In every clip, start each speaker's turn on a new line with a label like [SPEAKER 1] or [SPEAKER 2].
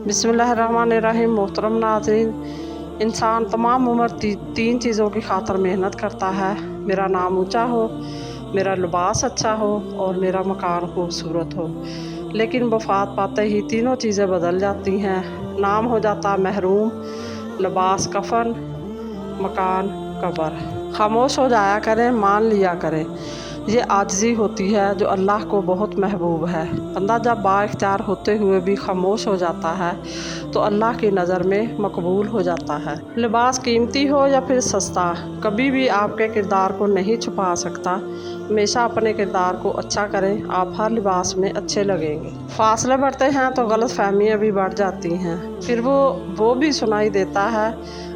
[SPEAKER 1] बिस्मिल्लाहिर्रहमानिर्रहीम। मोहतरम नाज़रीन, इंसान तमाम उम्र तीन चीज़ों की खातर मेहनत करता है। मेरा नाम ऊंचा हो, मेरा लिबास अच्छा हो और मेरा मकान खूबसूरत हो। लेकिन वफ़ात पाते ही तीनों चीज़ें बदल जाती हैं। नाम हो जाता महरूम, लिबास कफन, मकान कब्र। खामोश हो जाया करें, मान लिया करें, ये आजिज़ी होती है जो अल्लाह को बहुत महबूब है। बंदा जब बाइख्तियार होते हुए भी खामोश हो जाता है तो अल्लाह की नज़र में मकबूल हो जाता है। लिबास कीमती हो या फिर सस्ता, कभी भी आपके किरदार को नहीं छुपा सकता। हमेशा अपने किरदार को अच्छा करें, आप हर लिबास में अच्छे लगेंगे। फासले बढ़ते हैं तो गलत फहमियाँ भी बढ़ जाती हैं, फिर वो भी सुनाई देता है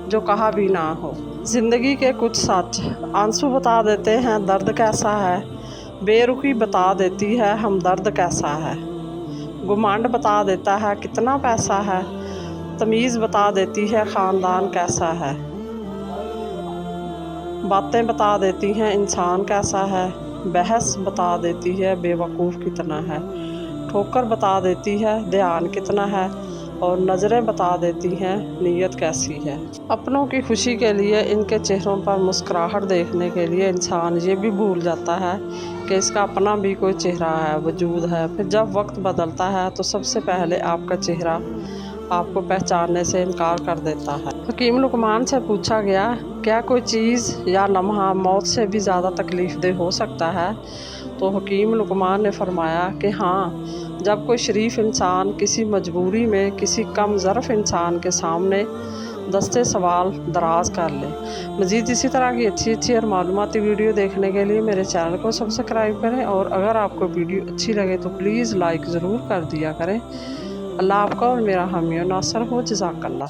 [SPEAKER 1] जो कहा भी ना हो। ज़िंदगी के कुछ सच, आंसू बता देते हैं दर्द कैसा है, बेरुखी बता देती है हमदर्द कैसा है, घुमंड बता देता है कितना पैसा है, तमीज़ बता देती है ख़ानदान कैसा है, बातें बता देती हैं इंसान कैसा है, बहस बता देती है बेवकूफ़ कितना है, ठोकर बता देती है ध्यान कितना है और नज़रें बता देती हैं नीयत कैसी है। अपनों की खुशी के लिए इनके चेहरों पर मुस्कुराहट देखने के लिए इंसान ये भी भूल जाता है कि इसका अपना भी कोई चेहरा है, वजूद है। फिर जब वक्त बदलता है तो सबसे पहले आपका चेहरा आपको पहचानने से इनकार कर देता है। हकीम लुकमान से पूछा गया, क्या कोई चीज़ या लम्हा मौत से भी ज़्यादा तकलीफ़देह हो सकता है? तो हकीम लुकमान ने फरमाया कि हाँ, जब कोई शरीफ इंसान किसी मजबूरी में किसी कम ज़रफ़ इंसान के सामने दस्ते सवाल दराज कर ले। मज़ीद इसी तरह की अच्छी और मालूमाती वीडियो देखने के लिए मेरे चैनल को सब्सक्राइब करें, और अगर आपको वीडियो अच्छी लगे तो प्लीज़ लाइक ज़रूर कर दिया करें। अल्लाह आपका और मेरा हामी और नासर हो। जज़ाकल्लाह।